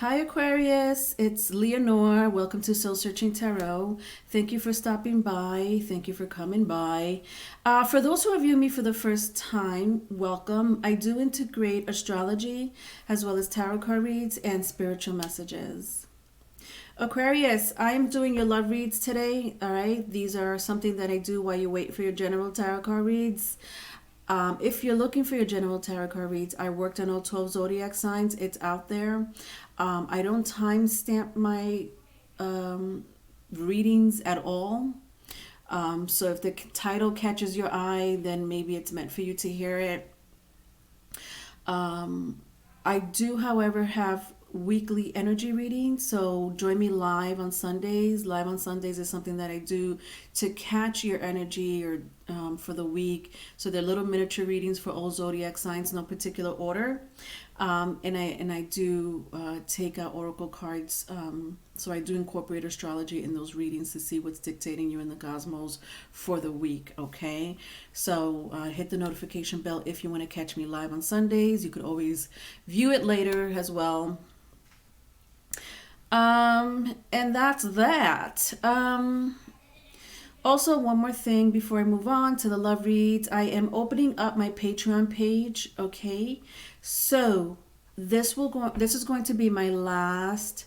Hi Aquarius, it's Leonore. Welcome to Soul Searching Tarot. Thank you for stopping by. Thank you for coming by. For those who are viewing me for the first time, welcome. I do integrate astrology as well as tarot card reads and spiritual messages. Aquarius, I am doing your love reads today. All right, these are something that I do while you wait for your general tarot card reads. If you're looking for your general tarot card reads, I worked on all 12 zodiac signs. It's out there. I don't timestamp my readings at all. So if the title catches your eye, then maybe it's meant for you to hear it. I do, however, have weekly energy readings, so join me live on Sundays. Live on Sundays is something that I do to catch your energy or for the week. So they're little miniature readings for all zodiac signs, no particular order. And I do take out oracle cards. So I do incorporate astrology in those readings to see what's dictating you in the cosmos for the week. Okay, so hit the notification bell if you want to catch me live on Sundays. You could always view it later as well. And that's that. Also, one more thing before I move on to the love reads, I am opening up my Patreon page. Okay, so this is going to be my last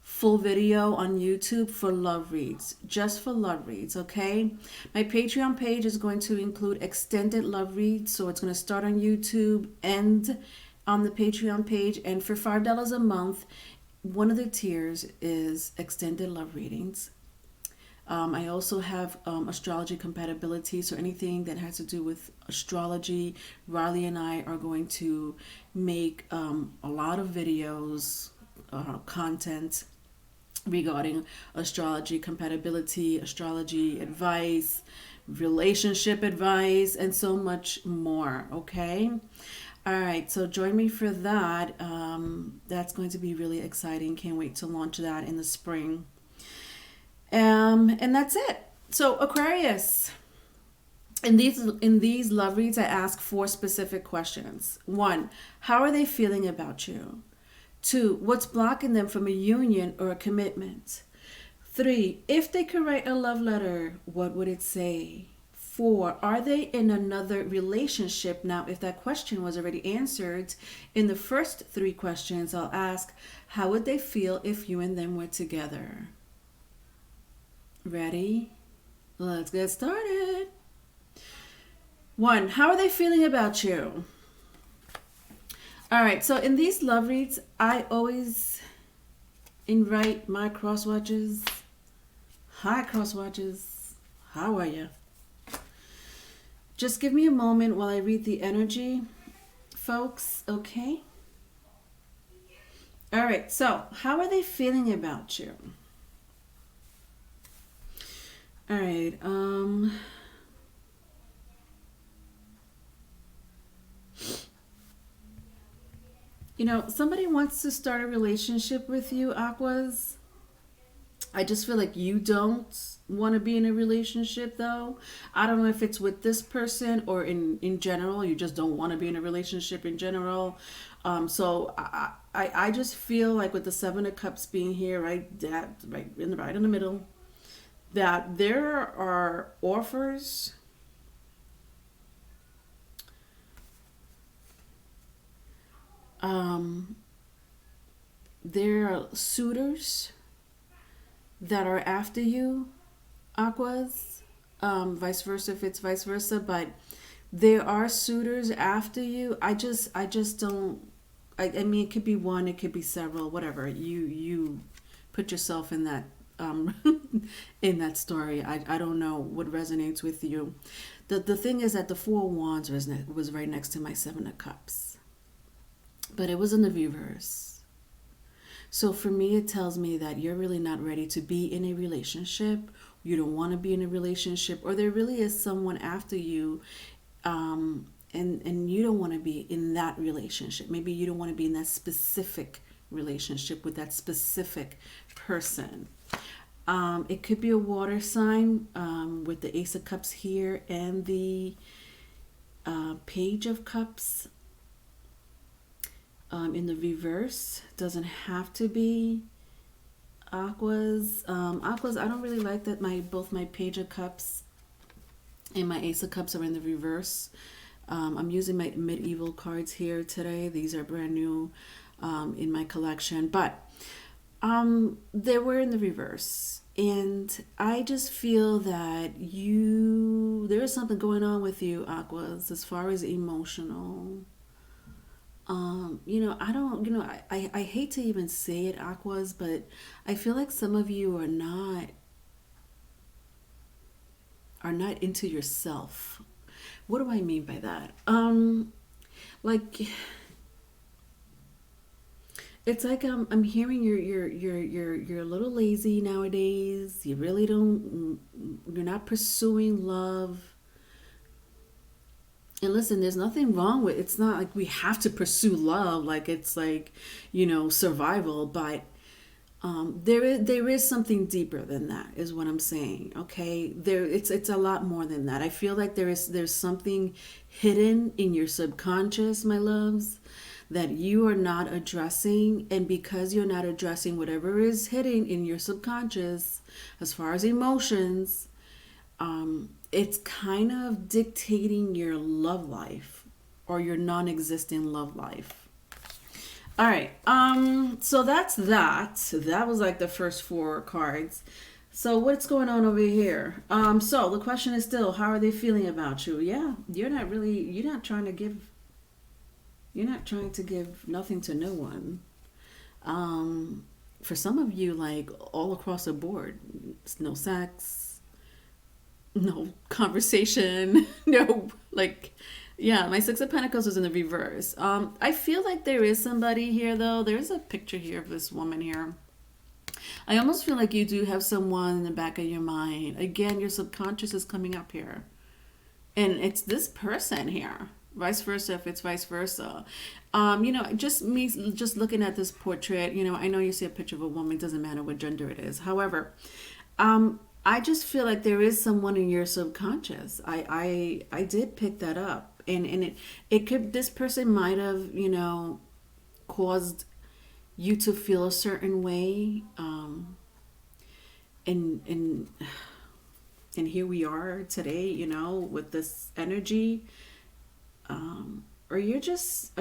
full video on YouTube for love reads, just for love reads. Okay, my Patreon page is going to include extended love reads, so it's going to start on YouTube, end on the Patreon page, and for $5 a month, one of the tiers is extended love readings. I also have astrology compatibility, so anything that has to do with astrology, Riley and I are going to make a lot of videos, content regarding astrology compatibility, astrology advice, relationship advice, and so much more. Okay, all right, so join me for that. That's going to be really exciting. Can't wait to launch that in the spring. And that's it. So Aquarius, in these love reads, I ask 4 specific questions. 1, how are they feeling about you? 2, what's blocking them from a union or a commitment? 3, if they could write a love letter, what would it say? 4, are they in another relationship? Now, if that question was already answered in the first 3 questions, I'll ask, how would they feel if you and them were together? Ready? Let's get started. 1, how are they feeling about you? All right, so in these love reads, I always invite my crosswatchers. Hi, crosswatchers. How are you? Just give me a moment while I read the energy, folks, okay? All right, so how are they feeling about you? All right, somebody wants to start a relationship with you, Aquas. I just feel like you don't want to be in a relationship, though. I don't know if it's with this person or in general. You just don't want to be in a relationship in general. So I just feel like with the 7 of Cups being here, right in the middle, that there are offers. There are suitors that are after you, Aquas. Vice versa if it's vice versa, but there are suitors after you. I just don't. I mean, it could be one, it could be several, whatever. You put yourself in that in that story. I don't know what resonates with you. The thing is that the 4 of Wands was right next to my 7 of Cups, but it was in the reverse. So for me, it tells me that you're really not ready to be in a relationship. You don't want to be in a relationship, or there really is someone after you, and you don't want to be in that relationship. Maybe you don't want to be in that specific relationship with that specific person. It could be a water sign with the Ace of Cups here and the Page of Cups. in the reverse. Doesn't have to be Aquas. Aquas, I don't really like that both my Page of Cups and my Ace of Cups are in the reverse. I'm using my medieval cards here today. These are brand new in my collection, but they were in the reverse. And I just feel that there is something going on with you, Aquas, as far as emotional. I don't, I hate to even say it, Aquas, but I feel like some of you are not into yourself. What do I mean by that? Like it's like I'm hearing you're a little lazy nowadays. You really don't you're not pursuing love. And listen, there's nothing wrong with it's not like we have to pursue love like it's like, survival, but there is something deeper than that is what I'm saying. Okay, it's a lot more than that. I feel like there's something hidden in your subconscious, my loves, that you are not addressing, and because you're not addressing whatever is hidden in your subconscious as far as emotions, it's kind of dictating your love life or your non-existent love life. All right. So that's that. That was like the first four cards. So what's going on over here? So the question is still, how are they feeling about you? Yeah, you're not trying to give nothing to no one. For some of you, like all across the board, no sex, no conversation, no, like, yeah, my Six of Pentacles is in the reverse. I feel like there is somebody here, though. There's a picture here of this woman here. I almost feel like you do have someone in the back of your mind. Again, your subconscious is coming up here. And it's this person here. Vice versa, if it's vice versa. Just me, just looking at this portrait, I know you see a picture of a woman. It doesn't matter what gender it is. However, I just feel like there is someone in your subconscious. I did pick that up, and it could, this person might have caused you to feel a certain way, and here we are today, with this energy, or you just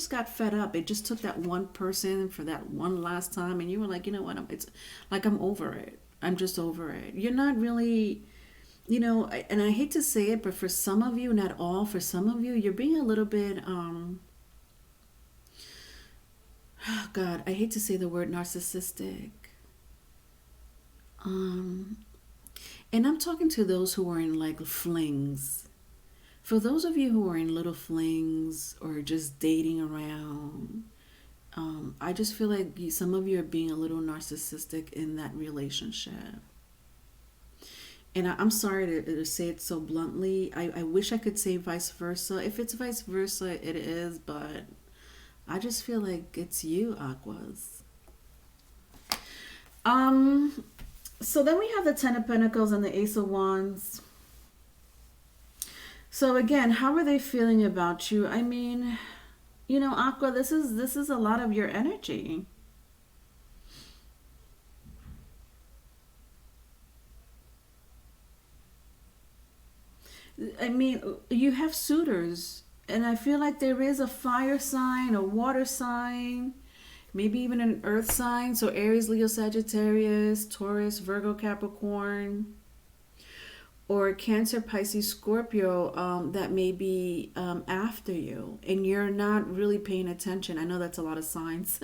got fed up. It just took that one person for that one last time, and you were like, you know what? It's like I'm over it. I'm just over it. You're not really, and I hate to say it, but for some of you, not all, for some of you, you're being a little bit, oh God, I hate to say the word narcissistic. And I'm talking to those who are in like flings. For those of you who are in little flings or just dating around, I just feel like some of you are being a little narcissistic in that relationship. And I'm sorry to say it so bluntly. I wish I could say vice versa. If it's vice versa, it is, but I just feel like it's you, Aquas. So then we have the Ten of Pentacles and the Ace of Wands. So again, how are they feeling about you? I mean, Aqua, this is a lot of your energy. I mean, you have suitors, and I feel like there is a fire sign, a water sign, maybe even an earth sign. So Aries, Leo, Sagittarius, Taurus, Virgo, Capricorn, or Cancer, Pisces, Scorpio, that may be after you, and you're not really paying attention. I know that's a lot of signs,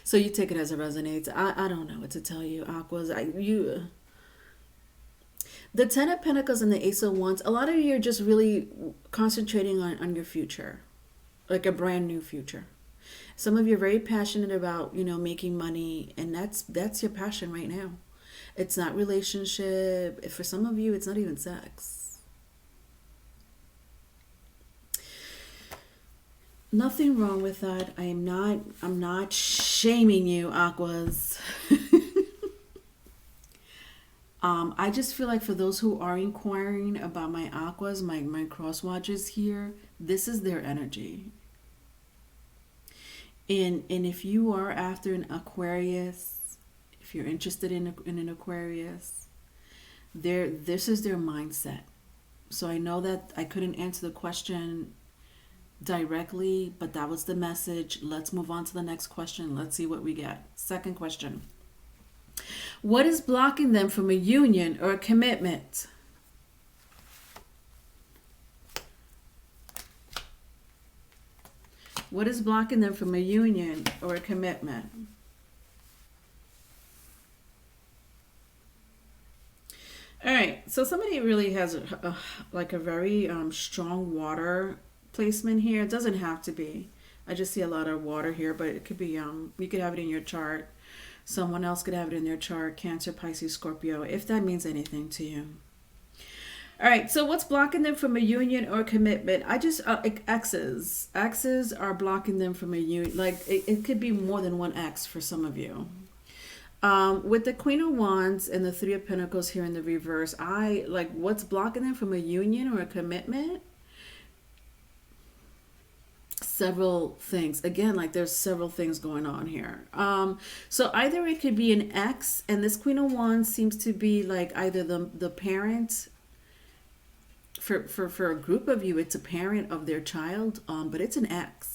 so you take it as it resonates. I don't know what to tell you, Aquas. The Ten of Pentacles and the Ace of Wands, a lot of you are just really concentrating on your future, like a brand new future. Some of you are very passionate about, making money, and that's your passion right now. It's not relationship. For some of you, it's not even sex. Nothing wrong with that. I'm not shaming you, Aquas. I just feel like for those who are inquiring about my Aquas, my cross watchers here, this is their energy. And if you are after an Aquarius, if you're interested in an Aquarius, this is their mindset. So I know that I couldn't answer the question directly, but that was the message. Let's move on to the next question. Let's see what we get. Second question. What is blocking them from a union or a commitment? What is blocking them from a union or a commitment? All right, so somebody really has like a very strong water placement here. It doesn't have to be. I just see a lot of water here, but it could be, you could have it in your chart. Someone else could have it in their chart, Cancer, Pisces, Scorpio, if that means anything to you. All right, so what's blocking them from a union or commitment? I just, exes. Exes are blocking them from a union. Like, it could be more than one ex for some of you. With the Queen of Wands and the Three of Pentacles here in the reverse, what's blocking them from a union or a commitment? Several things. Again, like there's several things going on here. So either it could be an ex, and this Queen of Wands seems to be like either the parent. For a group of you, it's a parent of their child, but it's an ex.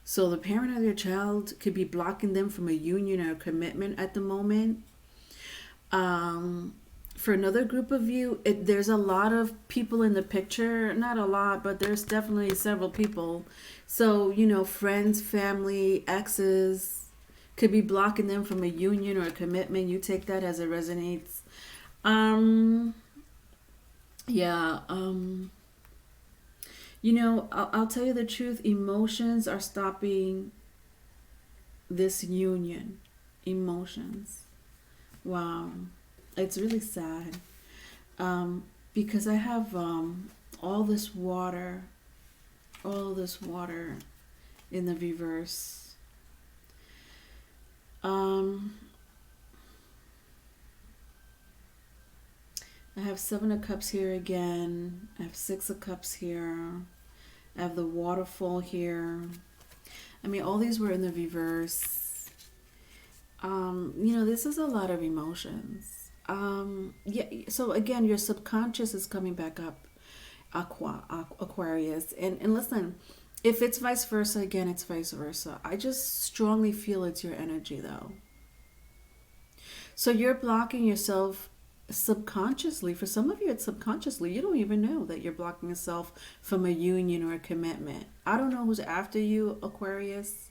So the parent of their child could be blocking them from a union or a commitment at the moment. For another group of you, there's a lot of people in the picture. Not a lot, but there's definitely several people. So, friends, family, exes could be blocking them from a union or a commitment. You take that as it resonates. Yeah. I'll tell you the truth. Emotions are stopping this union. Emotions. Wow. It's really sad. Because I have all this water in the reverse. I have Seven of Cups here again. I have Six of Cups here. I have the waterfall here. I mean, all these were in the reverse. This is a lot of emotions. Yeah. So again, your subconscious is coming back up, Aquarius. And listen, if it's vice versa, again, it's vice versa. I just strongly feel it's your energy, though. So you're blocking yourself subconsciously. For some of you, it's subconsciously. You don't even know that you're blocking yourself from a union or a commitment. I don't know who's after you, Aquarius.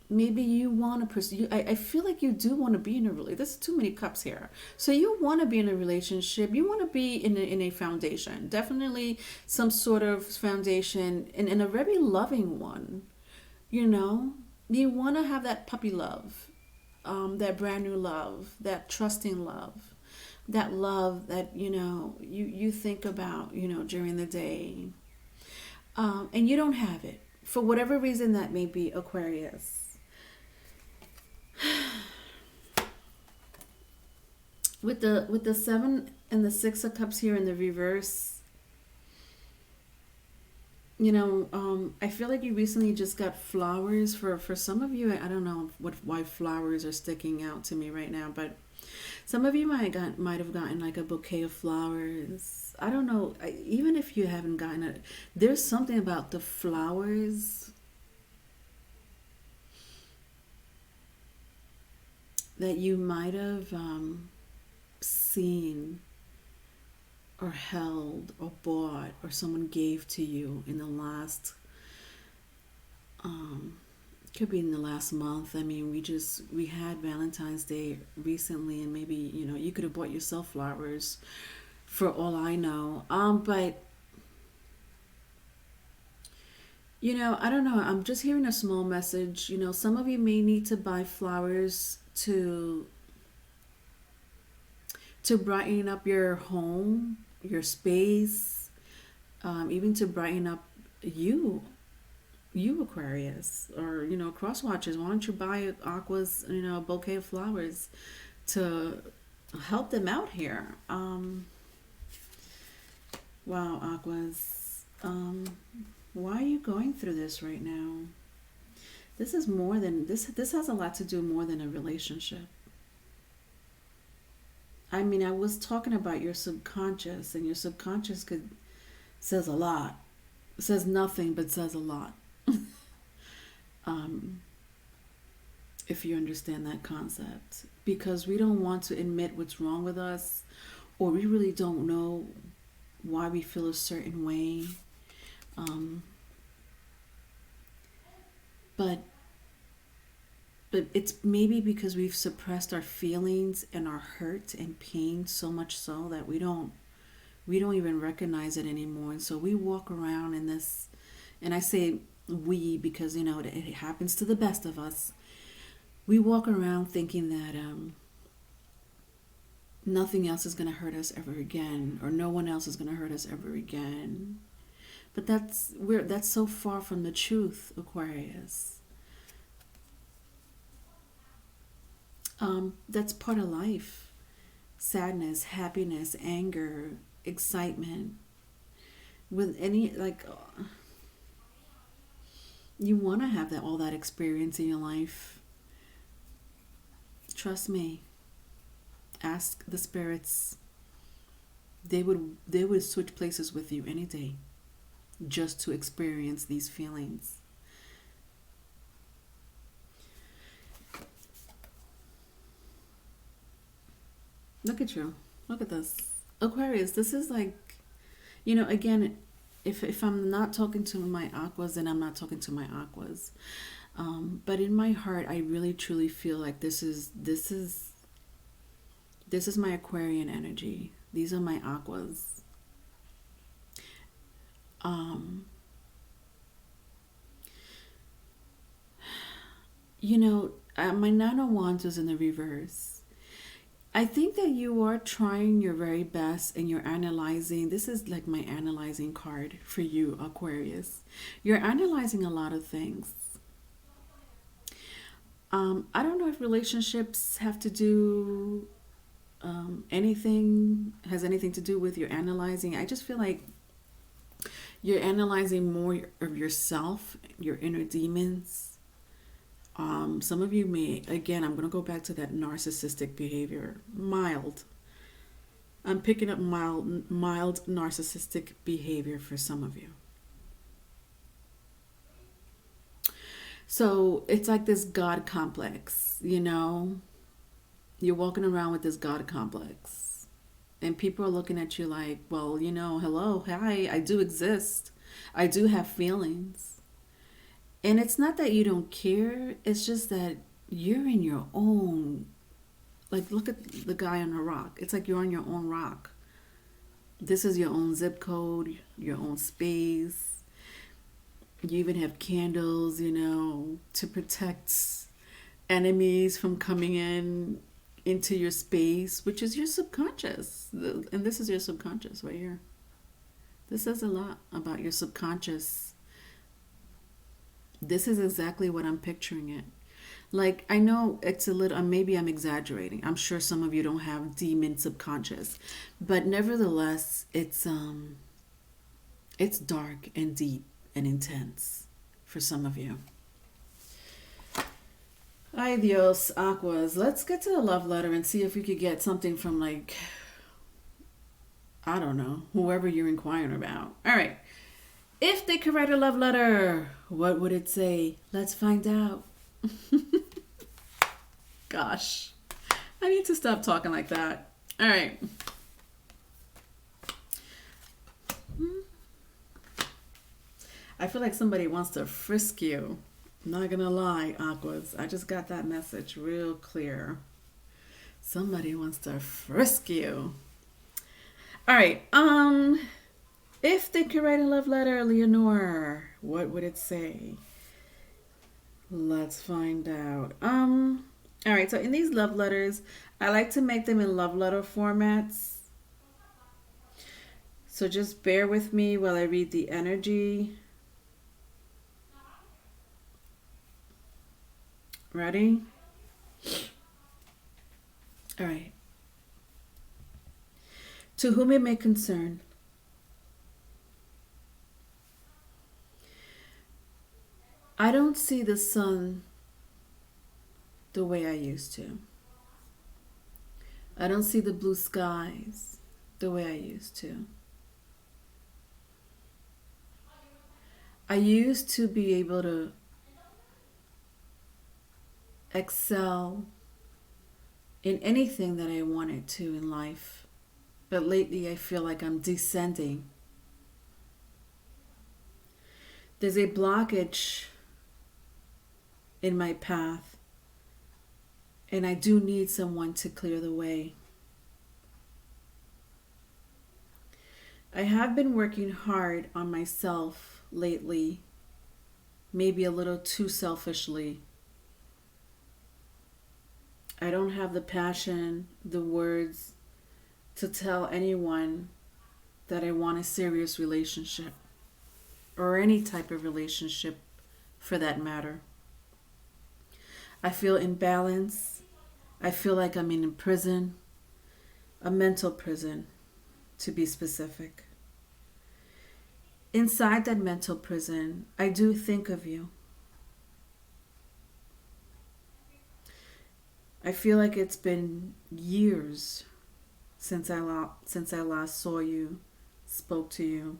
Maybe you want to pursue. I feel like you do want to be in a relationship. There's too many cups here. So you want to be in a relationship. You want to be in a foundation. Definitely some sort of foundation, and a very loving one. You want to have that puppy love. That brand new love, that trusting love, that love that, you think about, during the day. And you don't have it. For whatever reason that may be, Aquarius. With the Seven and the Six of Cups here in the reverse, I feel like you recently just got flowers. For some of you, I don't know why flowers are sticking out to me right now, but some of you might have gotten like a bouquet of flowers. I don't know. Even if you haven't gotten it, there's something about the flowers that you might have seen or held or bought or someone gave to you in the last could be in the last month. I mean, we had Valentine's Day recently, and maybe you could have bought yourself flowers for all I know. But I don't know, I'm just hearing a small message. Some of you may need to buy flowers to brighten up your home, your space, even to brighten up you Aquarius, or cross watchers. Why don't you buy Aqua's a bouquet of flowers to help them out here? Wow, Aquas. Why are you going through this right now? This is more than this. This has a lot to do more than a relationship. I mean, I was talking about your subconscious, and your subconscious could says a lot. Says nothing, but says a lot. um, if you understand that concept, because we don't want to admit what's wrong with us, or we really don't know why we feel a certain way. Um, but but it's maybe because we've suppressed our feelings and our hurt and pain so much so that we don't even recognize it anymore. And so we walk around in this, and I say we because it happens to the best of us. We walk around thinking that nothing else is going to hurt us ever again, or no one else is going to hurt us ever again. But that's so far from the truth, Aquarius. That's part of life. Sadness, happiness, anger, excitement. With any you want to have that all that experience in your life. Trust me. Ask the spirits. They would switch places with you any day just to experience these feelings. Look at you. Look at this. Aquarius, this is like, again, if I'm not talking to my aquas, then I'm not talking to my aquas. But in my heart, I really truly feel like this is my Aquarian energy. These are my aquas. Um, my Nine of Wands is in the reverse. I think that you are trying your very best and you're analyzing. This is like my analyzing card for you, Aquarius. You're analyzing a lot of things. I don't know if relationships have to do has anything to do with your analyzing. I just feel like you're analyzing more of yourself, your inner demons. Some of you may, again, I'm going to go back to that narcissistic behavior. Mild. I'm picking up mild narcissistic behavior for some of you. So it's like this God complex, You're walking around with this God complex. And people are looking at you like, well, hello, hi, I do exist. I do have feelings. And it's not that you don't care, it's just that you're in your own, like, look at the guy on the rock. It's like you're on your own rock. This is your own zip code, your own space. You even have candles, to protect enemies from coming into your space, which is your subconscious. And this is your subconscious right here. This says a lot about your subconscious. This is exactly what I'm picturing it. Like, I know it's a little, maybe I'm exaggerating. I'm sure some of you don't have demon subconscious, but nevertheless, it's dark and deep and intense for some of you. Ay Dios, Aquas. Let's get to the love letter and see if we could get something from, like, I don't know, whoever you're inquiring about. All right. If they could write a love letter, what would it say? Let's find out. Gosh, I need to stop talking like that. All right. I feel like somebody wants to frisk you. I'm not gonna lie, Aquas. I just got that message real clear. Somebody wants to frisk you. All right. If they could write a love letter, Leonore, what would it say? Let's find out. All right, so in these love letters, I like to make them in love letter formats. So just bear with me while I read the energy. Ready? All right. To whom it may concern, I don't see the sun the way I used to. I don't see the blue skies the way I used to. I used to be able to excel in anything that I wanted to in life. But lately I feel like I'm descending. There's a blockage in my path, and I do need someone to clear the way. I have been working hard on myself lately, maybe a little too selfishly. I don't have the passion, the words to tell anyone that I want a serious relationship or any type of relationship for that matter. I feel imbalanced. I feel like I'm in a prison, a mental prison to be specific. Inside that mental prison, I do think of you. I feel like it's been years since I last saw you, spoke to you.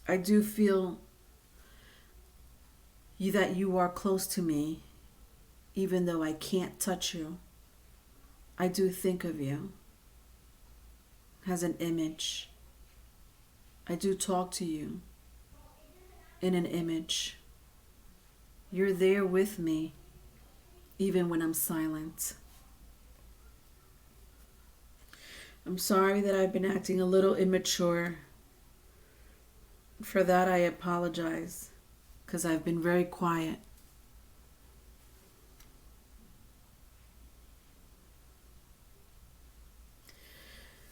I do feel that you are close to me, even though I can't touch you. I do think of you as an image. I do talk to you in an image. You're there with me, even when I'm silent. I'm sorry that I've been acting a little immature. For that, I apologize, because I've been very quiet.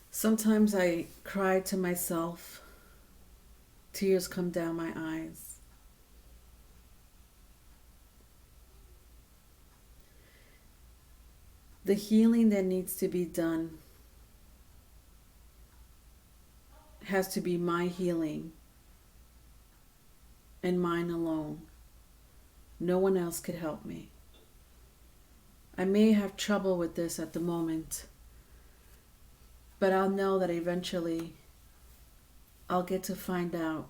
Sometimes I cry to myself. Tears come down my eyes. The healing that needs to be done has to be my healing and mine alone. No one else could help me. I may have trouble with this at the moment, but I'll know that eventually I'll get to find out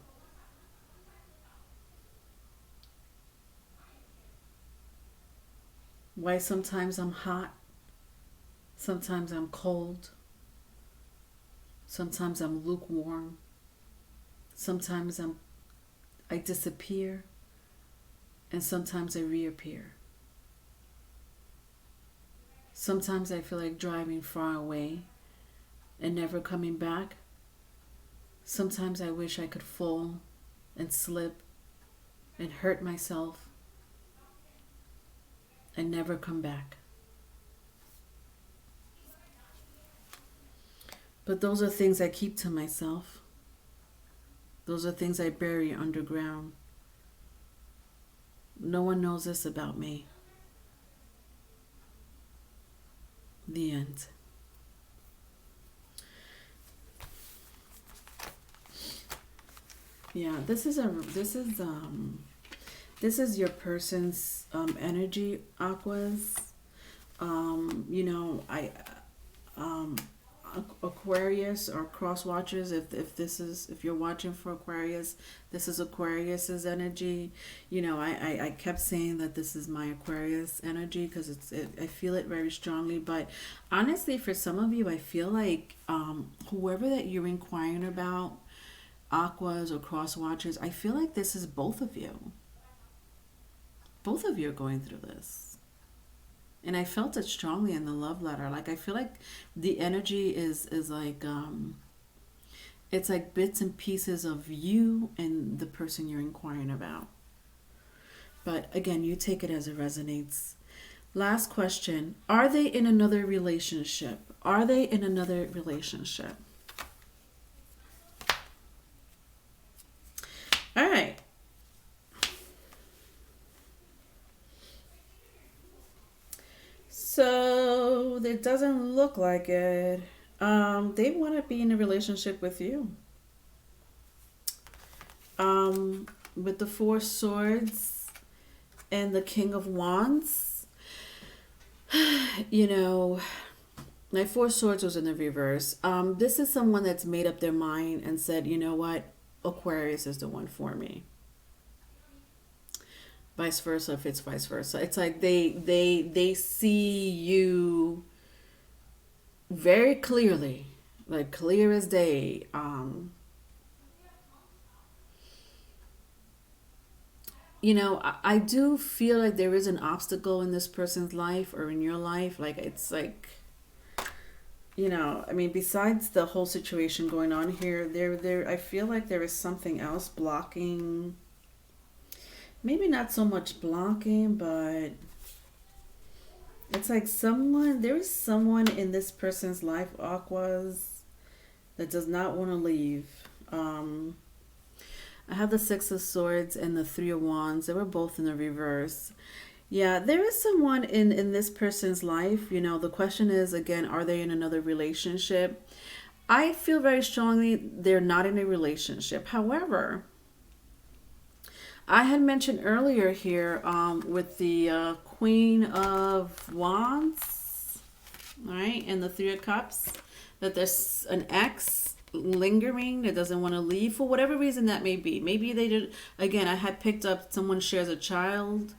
why sometimes I'm hot, sometimes I'm cold, sometimes I'm lukewarm, sometimes I disappear, and sometimes I reappear. Sometimes I feel like driving far away and never coming back. Sometimes I wish I could fall and slip and hurt myself and never come back. But those are things I keep to myself. Those are things I bury underground. No one knows this about me. The end. Yeah, this is your person's energy, Aquas. You know, um, Aquarius or cross watchers. If you're watching for Aquarius, this is Aquarius's energy. You know, I kept saying that this is my Aquarius energy because I feel it very strongly. But honestly, for some of you, I feel like whoever that you're inquiring about, Aquas or cross watchers, I feel like this is both of you. Both of you are going through this. And I felt it strongly in the love letter. Like I feel like the energy is like it's like bits and pieces of you and the person you're inquiring about. But again, you take it as it resonates. Last question. Are they in another relationship? Are they in another relationship? All right. So it doesn't look like it. They want to be in a relationship with you. with the Four Swords and the King of Wands, you know, my Four Swords was in the reverse. This is someone that's made up their mind and said, you know what, Aquarius is the one for me. Vice versa, if it's vice versa. It's like they see you very clearly, like clear as day. You know, I do feel like there is an obstacle in this person's life or in your life. Like, it's like, you know, I mean, besides the whole situation going on here, I feel like there is something else blocking. Maybe not so much blocking, but it's like there is someone in this person's life, Aquas, that does not want to leave. I have the Six of Swords and the Three of Wands. They were both in the reverse. Yeah, there is someone in this person's life. You know, the question is, again, are they in another relationship? I feel very strongly they're not in a relationship. However, I had mentioned earlier here with the Queen of Wands, right, and the Three of Cups, that there's an ex lingering that doesn't want to leave for whatever reason that may be. Maybe they did. Again, I had picked up someone shares a child.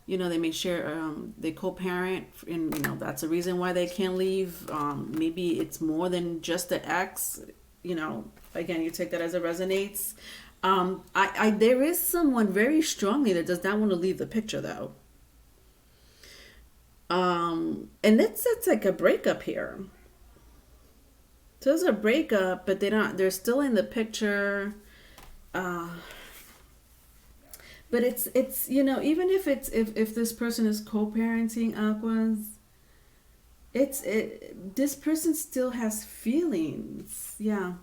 You know, they may share, they co-parent, and you know that's a reason why they can't leave. Maybe it's more than just the ex. You know, again, you take that as it resonates. There is someone very strongly that does not want to leave the picture though. And it's like a breakup here. So there's a breakup, but they're still in the picture. But it's you know, even if if this person is co-parenting Aquas, this person still has feelings. Yeah.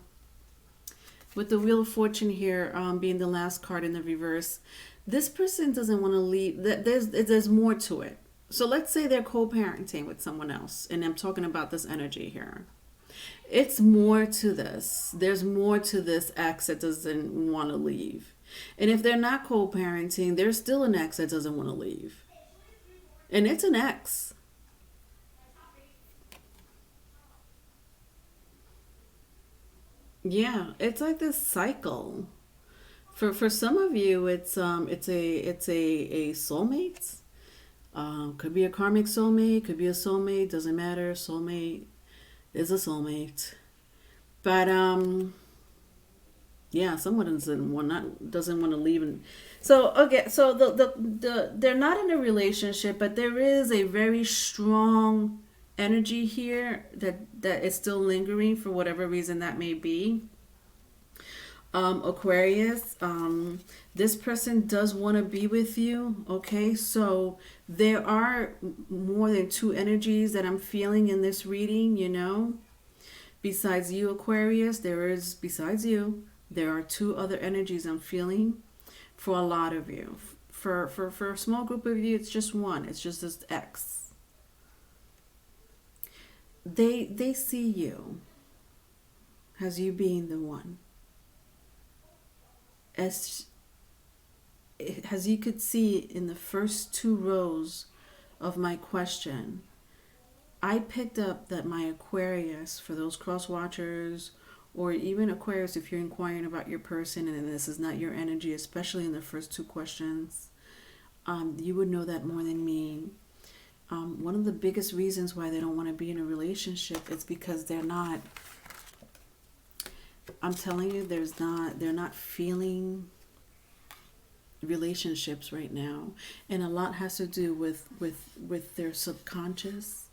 With the Wheel of Fortune here being the last card in the reverse, this person doesn't want to leave. There's more to it. So let's say they're co-parenting with someone else, and I'm talking about this energy here. It's more to this. There's more to this ex that doesn't want to leave. And if they're not co-parenting, there's still an ex that doesn't want to leave. And it's an ex. Yeah, it's like this cycle. For some of you, it's a soulmate. Could be a karmic soulmate, could be a soulmate, doesn't matter. Soulmate is a soulmate. But yeah, someone doesn't want to leave. And so okay, so they're not in a relationship, but there is a very strong energy here that is still lingering for whatever reason that may be. Aquarius, this person does want to be with you. Okay, so there are more than two energies that I'm feeling in this reading, you know. Besides you, Aquarius, besides you, there are two other energies I'm feeling for a lot of you. For a small group of you, it's just one. It's just this X. They see you as you being the one. As you could see in the first two rows of my question, I picked up that my Aquarius, for those cross watchers, or even Aquarius if you're inquiring about your person and this is not your energy, especially in the first two questions, you would know that more than me. One of the biggest reasons why they don't want to be in a relationship is because they're not, I'm telling you, they're not feeling relationships right now. And a lot has to do with their subconscious,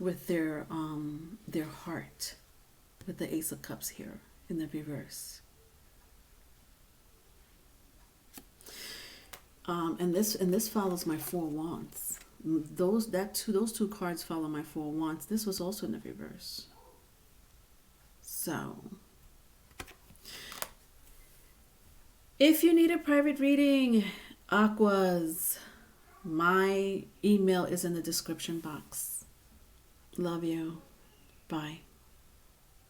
with their heart, with the Ace of Cups here in the reverse. And this follows my Four Wands. Those two cards follow my Four Wands. This was also in the reverse. So, if you need a private reading, Aquas, my email is in the description box. Love you. Bye.